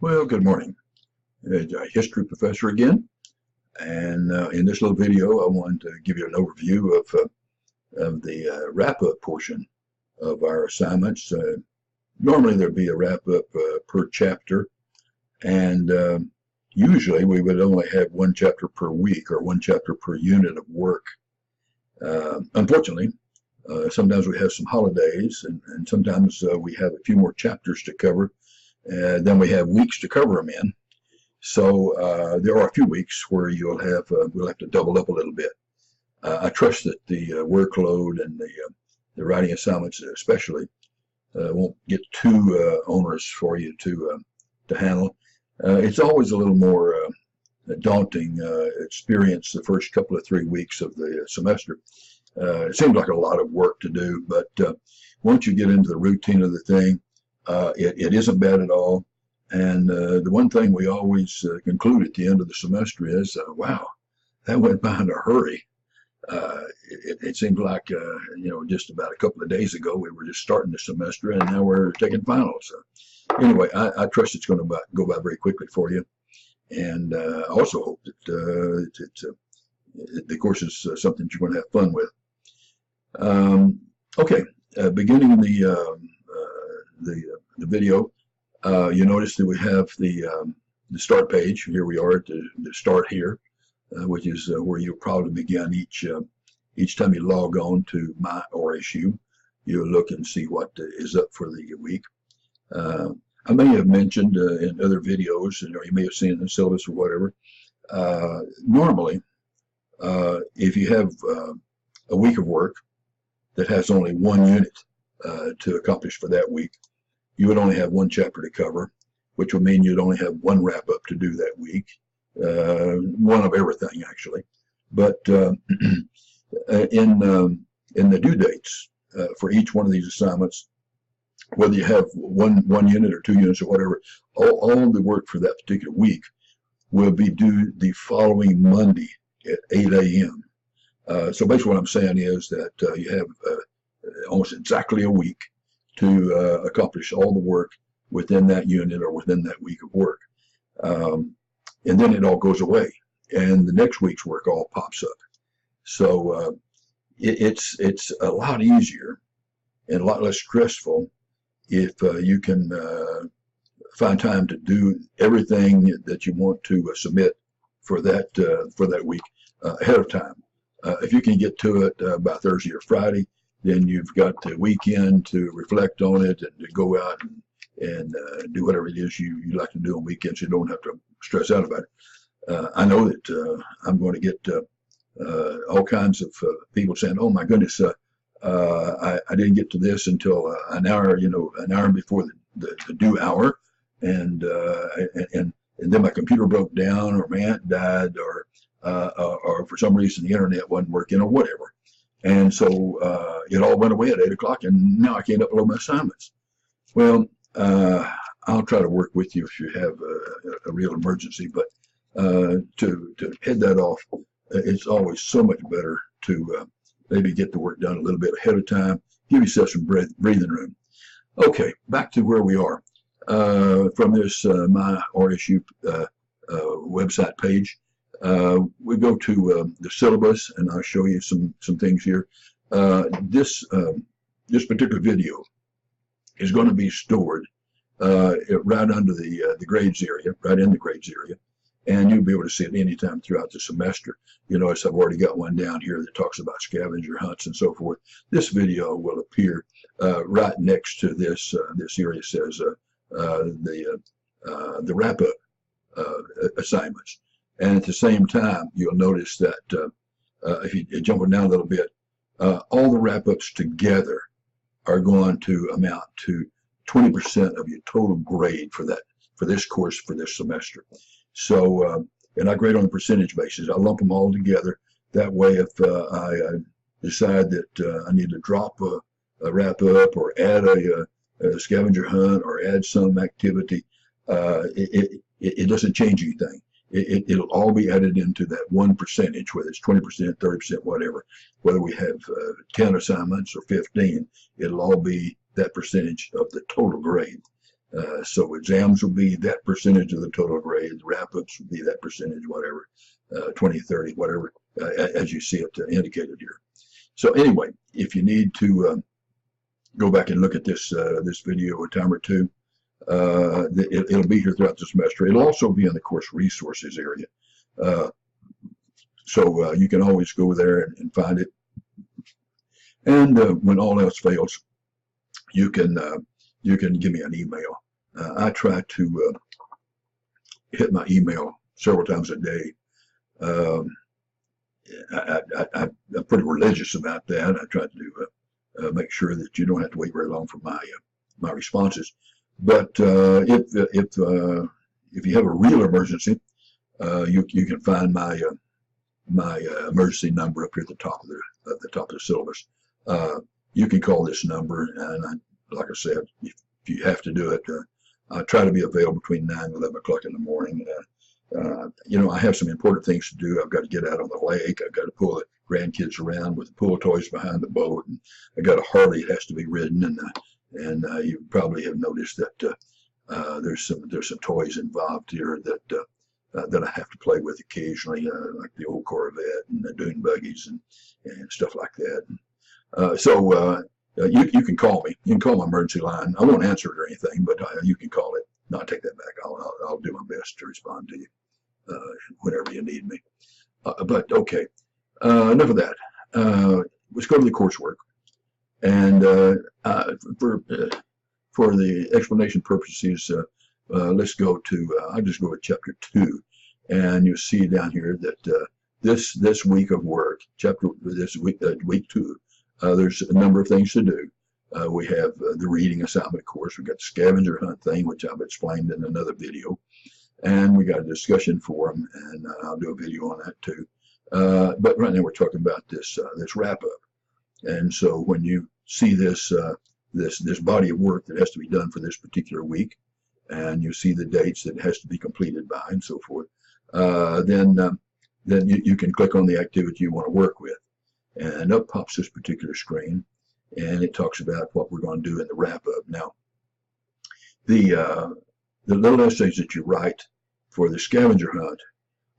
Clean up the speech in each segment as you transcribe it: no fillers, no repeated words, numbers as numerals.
Well, good morning. It's a history professor again, and in this little video, I wanted to give you an overview of the wrap-up portion of our assignments. Normally, there'd be a wrap-up per chapter, and usually we would only have one chapter per week or one chapter per unit of work. Unfortunately, sometimes we have some holidays, and sometimes we have a few more chapters to cover. Then we have weeks to cover them in. So there are a few weeks where we'll have to double up a little bit. I trust that the workload and the writing assignments especially won't get too onerous for you to handle. It's always a little more daunting experience the first couple of 3 weeks of the semester. It seems like a lot of work to do, but once you get into the routine of the thing, it isn't bad at all. And the one thing we always conclude at the end of the semester is, wow, that went by in a hurry. It seems like, just about a couple of days ago, we were just starting the semester, and now we're taking finals. So anyway, I trust it's going to go by very quickly for you. And I also hope that the course is something that you're going to have fun with. Okay, beginning the video, you notice that we have the start page. Here we are at the start here, which is where you'll probably begin each time you log on to My ORSU. You'll look and see what is up for the week. I may have mentioned in other videos, or you may have seen it in the syllabus or whatever. Normally, if you have a week of work that has only one unit to accomplish for that week, you would only have one chapter to cover, which would mean you'd only have one wrap-up to do that week, one of everything actually. But in the due dates for each one of these assignments, whether you have one unit or 2 units or whatever, all the work for that particular week will be due the following Monday at 8 a.m. So basically what I'm saying is that you have almost exactly a week to accomplish all the work within that unit or within that week of work. And then it all goes away, and the next week's work all pops up. So it's a lot easier and a lot less stressful if you can find time to do everything that you want to submit for that week ahead of time. If you can get to it by Thursday or Friday, then you've got the weekend to reflect on it and to go out and do whatever it is you like to do on weekends. You don't have to stress out about it. I know that I'm going to get all kinds of people saying, "Oh my goodness, I didn't get to this until an hour before the due hour, and then my computer broke down, or my aunt died, or for some reason the internet wasn't working, or whatever." And so it all went away at 8 o'clock, and now I can't upload my assignments. Well, I'll try to work with you if you have a real emergency, but to head that off, it's always so much better to maybe get the work done a little bit ahead of time, give yourself some breathing room. Okay, back to where we are. From this My ORSU website page, we go to the syllabus, and I'll show you some things here. This particular video is going to be stored right under the grades area, right in the grades area, and you'll be able to see it anytime throughout the semester. You notice I've already got one down here that talks about scavenger hunts and so forth. This video will appear right next to this. This area says the wrap-up assignments. And at the same time, you'll notice that if you jump down a little bit, all the wrap-ups together are going to amount to 20% of your total grade for this course for this semester. So, and I grade on a percentage basis. I lump them all together. That way, if I decide that I need to drop a wrap-up or add a scavenger hunt or add some activity, it doesn't change anything. It'll all be added into that one percentage, whether it's 20%, 30%, whatever. Whether we have 10 assignments or 15, it'll all be that percentage of the total grade. So exams will be that percentage of the total grade. Wrap-ups will be that percentage, whatever, 20, 30, whatever, as you see it indicated here. So anyway, if you need to go back and look at this this video a time or two, it'll be here throughout the semester. It'll also be in the course resources area. So you can always go there and find it. And when all else fails, you can give me an email. I try to hit my email several times a day. I'm pretty religious about that. I try to make sure that you don't have to wait very long for my responses. But if you have a real emergency, you can find my emergency number up here at the top of the syllabus. You can call this number, and like I said, if you have to do it, I try to be available between 9 and 11 o'clock in the morning. You know, I have some important things to do. I've got to get out on the lake. I've got to pull the grandkids around with the pool toys behind the boat, and I got a Harley that has to be ridden, and you probably have noticed that there's some toys involved here that I have to play with occasionally, like the old Corvette and the dune buggies and stuff like that. So you can call me. You can call my emergency line. I won't answer it or anything, but you can call it. No, I take that back. I'll do my best to respond to you whenever you need me. But okay, enough of that. Let's go to the coursework. And for the explanation purposes, let's go to, I'll just go to chapter 2. And you'll see down here that this week of work, week 2, there's a number of things to do. We have the reading assignment, of course. We've got the scavenger hunt thing, which I've explained in another video. And we got a discussion forum, and I'll do a video on that too. But right now we're talking about this wrap-up. And so when you see this body of work that has to be done for this particular week, and you see the dates that it has to be completed by and so forth, then you can click on the activity you want to work with. And up pops this particular screen, and it talks about what we're going to do in the wrap-up. Now, the little essays that you write for the scavenger hunt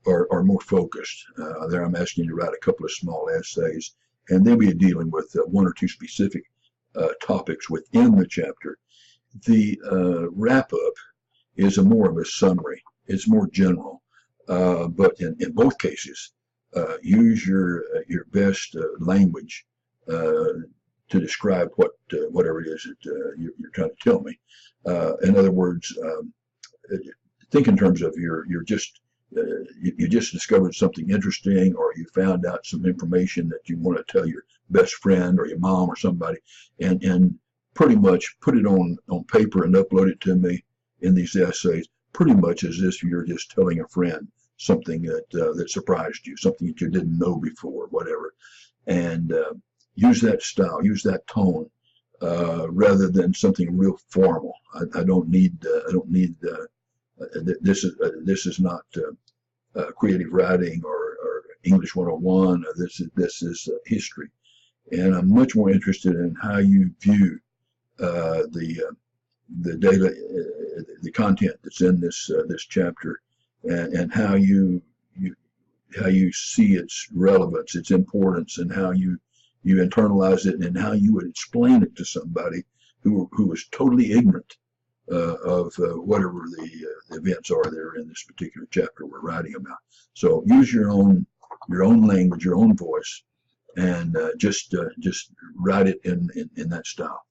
are more focused. There I'm asking you to write a couple of small essays, and they'll be dealing with 1 or 2 specific topics within the chapter. The wrap-up is more of a summary. It's more general, but in both cases, use your best language to describe whatever it is that you're trying to tell me. In other words, think in terms of you just discovered something interesting, or you found out some information that you want to tell your best friend or your mom or somebody, and pretty much put it on paper and upload it to me in these essays, pretty much as if you're just telling a friend something that surprised you, something that you didn't know before, whatever. And use that style, use that tone, rather than something real formal. I don't need this is not creative writing or English 101. This is history, and I'm much more interested in how you view the data, the content that's in this chapter, and how you see its relevance, its importance, and how you internalize it, and how you would explain it to somebody who is totally ignorant of whatever the events are there in this particular chapter we're writing about. So use your own language, your own voice, and just write it in that style.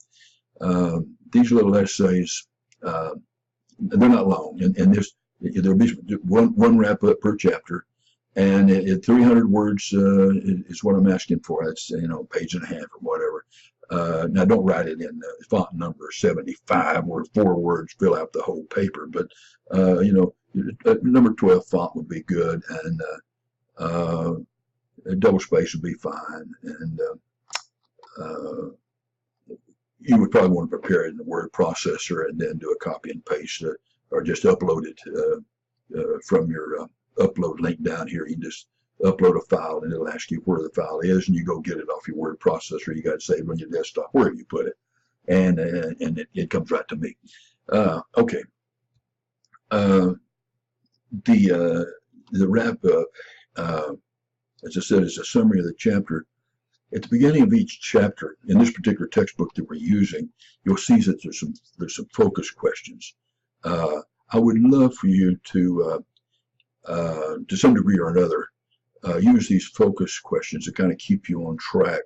These little essays, they're not long, and there'll be one wrap up per chapter, and 300 words is what I'm asking for. That's page and a half or whatever. Now don't write it in font number 75 where 4 words fill out the whole paper, but number 12 font would be good, and double space would be fine, and you would probably want to prepare it in the word processor and then do a copy and paste, or just upload it from your upload link down here. You just upload a file, and it'll ask you where the file is, and you go get it off your word processor. You got it saved on your desktop, wherever you put it, and it comes right to me. Okay. Uh, the wrap up, as I said, is a summary of the chapter. At the beginning of each chapter, in this particular textbook that we're using, you'll see that there's some focus questions. I would love for you to some degree or another, use these focus questions to kind of keep you on track,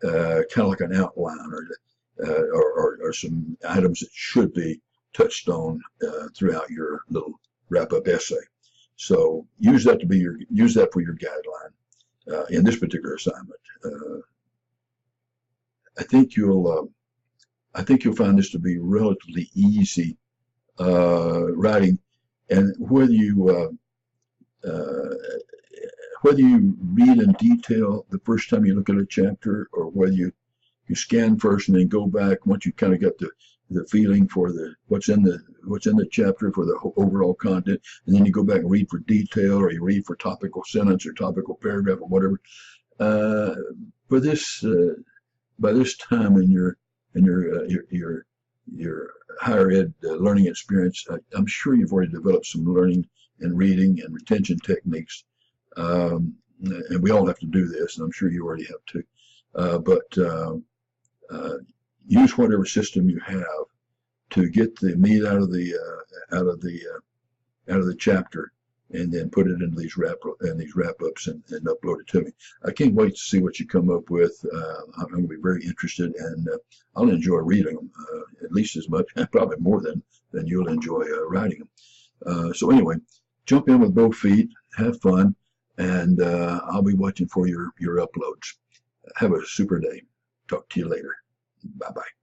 kind of like an outline or some items that should be touched on throughout your little wrap-up essay. So use that for your guideline in this particular assignment. I think you'll find this to be relatively easy writing, and whether you read in detail the first time you look at a chapter, or whether you scan first and then go back once you kind of got the feeling for what's in the chapter for the overall content, and then you go back and read for detail, or you read for topical sentence or topical paragraph or whatever. By this time in your higher ed learning experience, I'm sure you've already developed some learning and reading and retention techniques, and we all have to do this, and I'm sure you already have too. But use whatever system you have to get the meat out of the chapter, and then put it into these wrap-ups and upload it to me. I can't wait to see what you come up with. I'm going to be very interested, and I'll enjoy reading them at least as much, probably more than you'll enjoy writing them. So anyway, jump in with both feet, have fun, and I'll be watching for your uploads. Have a super day. Talk to you later. Bye-bye.